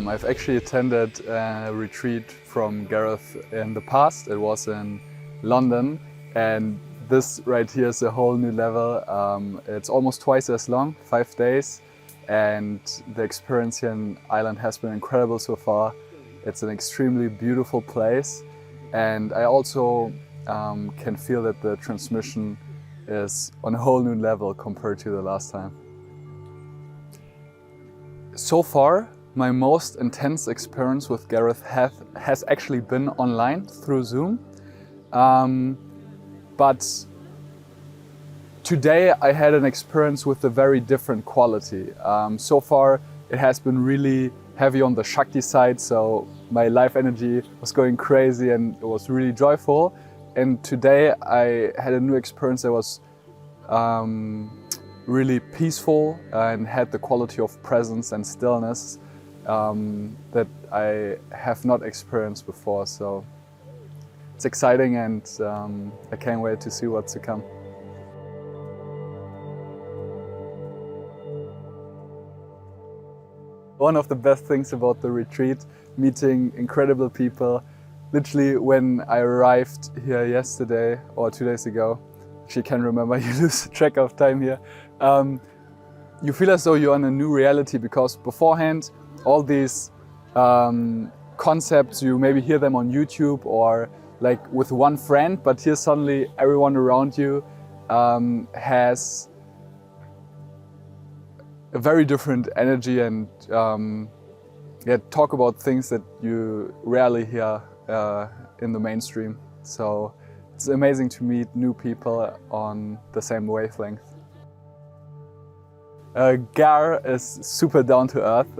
I've actually attended a retreat from Gareth in the past. It was in London, and this right here is a whole new level. It's almost twice as long, 5 days, and the experience here in Ireland has been incredible so far. It's an extremely beautiful place, and I also can feel that the transmission is on a whole new level compared to the last time. So far, my most intense experience with Gareth has actually been online through Zoom. But today I had an experience with a very different quality. So far it has been really heavy on the Shakti side, so my life energy was going crazy and it was really joyful. And today I had a new experience that was really peaceful and had the quality of presence and stillness that I have not experienced before. So it's exciting, and I can't wait to see what's to come. One of the best things about the retreat, meeting incredible people. Literally when I arrived here yesterday or 2 days ago, actually can't remember, you lose track of time here. You feel as though you're in a new reality, because beforehand all these concepts, you maybe hear them on YouTube or like with one friend, but here suddenly everyone around you has a very different energy and talk about things that you rarely hear in the mainstream. So it's amazing to meet new people on the same wavelength. Gar is super down to earth.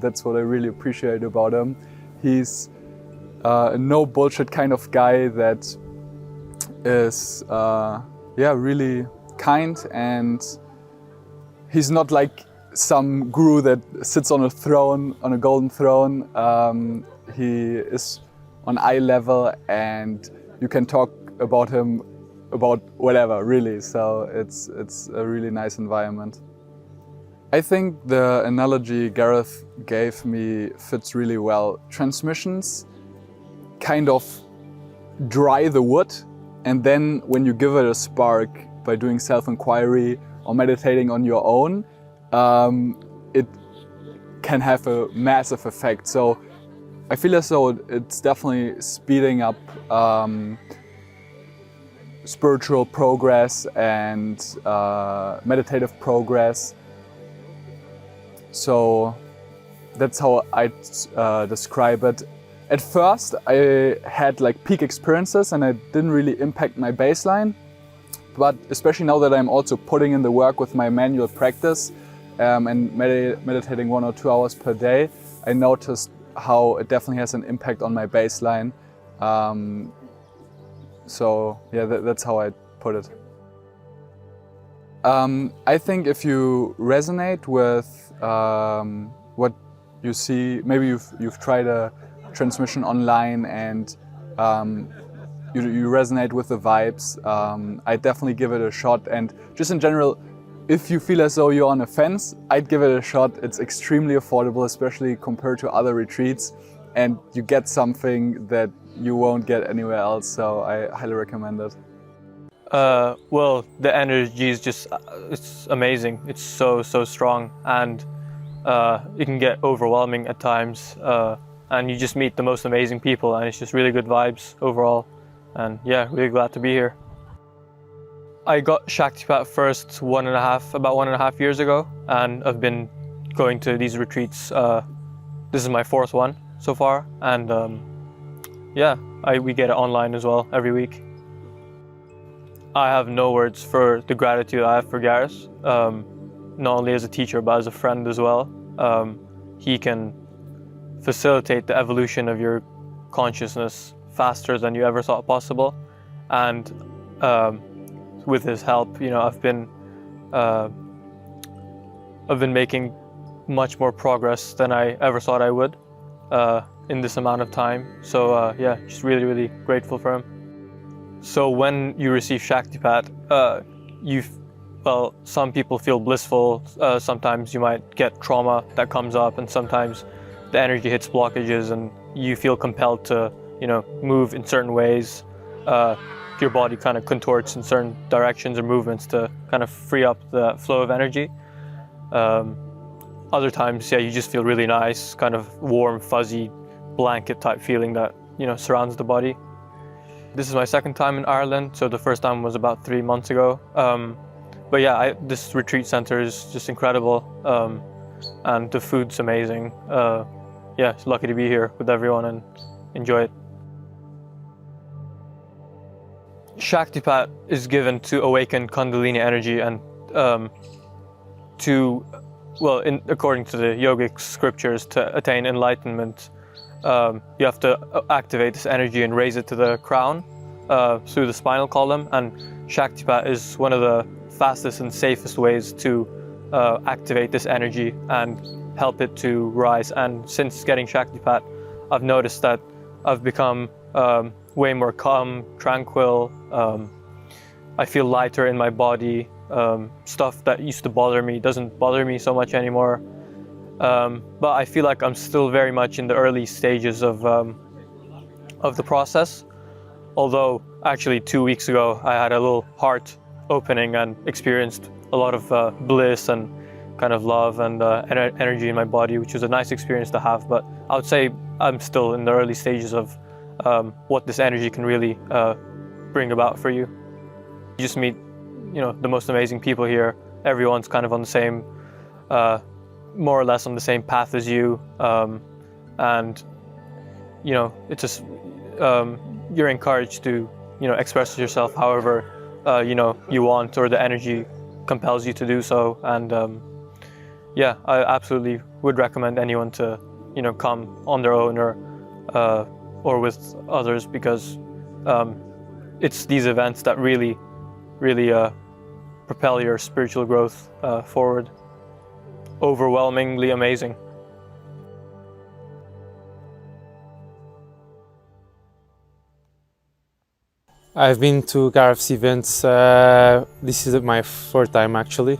That's what I really appreciate about him. He's a no bullshit kind of guy that is really kind, and he's not like some guru that sits on a throne, on a golden throne. He is on eye level, and you can talk about him about whatever, really. So it's a really nice environment. I think the analogy Gareth gave me fits really well. Transmissions kind of dry the wood, and then when you give it a spark by doing self-inquiry or meditating on your own, it can have a massive effect. So I feel as though it's definitely speeding up spiritual progress and meditative progress. So that's how I describe it. At first I had like peak experiences and it didn't really impact my baseline, but especially now that I'm also putting in the work with my manual practice and meditating 1 or 2 hours per day, I noticed how it definitely has an impact on my baseline. So yeah, that's how I put it. I think if you resonate with what you see, maybe you've tried a transmission online and you resonate with the vibes, I definitely give it a shot. And just in general, if you feel as though you're on a fence, I'd give it a shot. It's extremely affordable, especially compared to other retreats, and you get something that you won't get anywhere else, so I highly recommend it. Well, the energy is just, it's amazing. It's so strong, and it can get overwhelming at times, and you just meet the most amazing people, and it's just really good vibes overall. And yeah, really glad to be here. I got Shaktipat first about 1.5 years ago, and I've been going to these retreats. This is my 4th one so far, and yeah, we get it online as well every week. I have no words for the gratitude I have for Gareth, not only as a teacher but as a friend as well. He can facilitate the evolution of your consciousness faster than you ever thought possible, and with his help, you know, I've been making much more progress than I ever thought I would in this amount of time. So yeah, just really grateful for him. So when you receive Shaktipat, well, some people feel blissful. Sometimes you might get trauma that comes up, and sometimes the energy hits blockages and you feel compelled to, move in certain ways. Your body kind of contorts in certain directions or movements to kind of free up the flow of energy. Other times, you just feel really nice, kind of warm, fuzzy, blanket type feeling that, surrounds the body. This is my second time in Ireland, so the first time was about 3 months ago. But yeah, this retreat center is just incredible, and the food's amazing. Yeah, it's lucky to be here with everyone and enjoy it. Shaktipat is given to awaken Kundalini energy and according to the yogic scriptures, to attain enlightenment, you have to activate this energy and raise it to the crown through the spinal column. And Shaktipat is one of the fastest and safest ways to activate this energy and help it to rise. And since getting Shaktipat, I've noticed that I've become way more calm, tranquil. I feel lighter in my body. Stuff that used to bother me doesn't bother me so much anymore. But I feel like I'm still very much in the early stages of the process. Although actually 2 weeks ago I had a little heart opening and experienced a lot of bliss and kind of love and energy in my body, which was a nice experience to have. But I would say I'm still in the early stages of what this energy can really bring about for you. You just meet, the most amazing people here. Everyone's kind of on the same, more or less on the same path as you, and it's just you're encouraged to express yourself however you want, or the energy compels you to do so. And yeah, I absolutely would recommend anyone to come on their own or with others, because it's these events that really propel your spiritual growth forward. Overwhelmingly amazing. I've been to Gareth's events. This is my fourth time actually,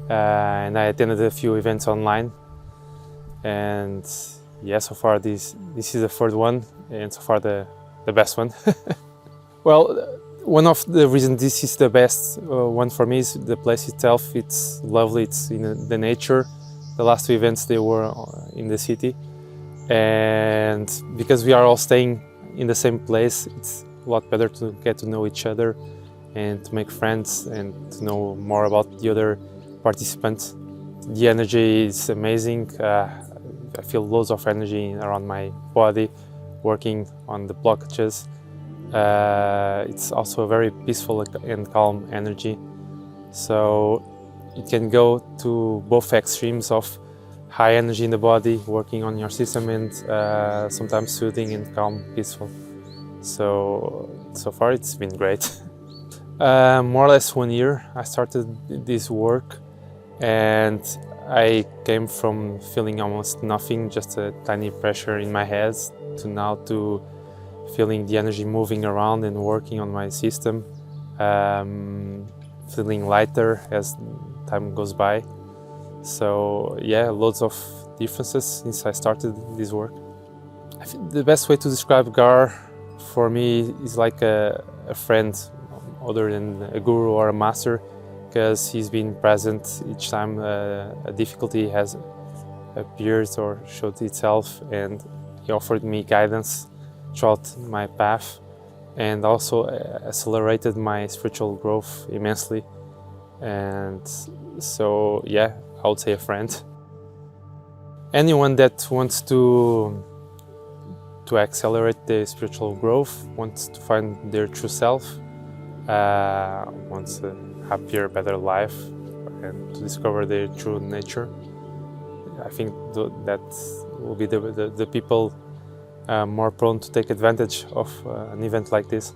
and I attended a few events online. And yeah, so far this is the third one, and so far the best one. Well, one of the reasons this is the best one for me is the place itself. It's lovely. It's in the nature. The last two events, they were in the city, and because we are all staying in the same place, it's a lot better to get to know each other and to make friends and to know more about the other participants. The energy is amazing. I feel loads of energy around my body, working on the blockages. It's also a very peaceful and calm energy. So it can go to both extremes of high energy in the body, working on your system, and sometimes soothing and calm, peaceful. So far it's been great. More or less 1 year I started this work, and I came from feeling almost nothing, just a tiny pressure in my head, to now to feeling the energy moving around and working on my system, feeling lighter as time goes by. So yeah, loads of differences since I started this work. I think the best way to describe Gar for me is like a friend other than a guru or a master, because he's been present each time a difficulty has appeared or showed itself, and he offered me guidance throughout my path, and also accelerated my spiritual growth immensely. And so yeah, I would say a friend. Anyone that wants to accelerate their spiritual growth, wants to find their true self, wants a happier, better life, and to discover their true nature, I think that will be the people more prone to take advantage of an event like this.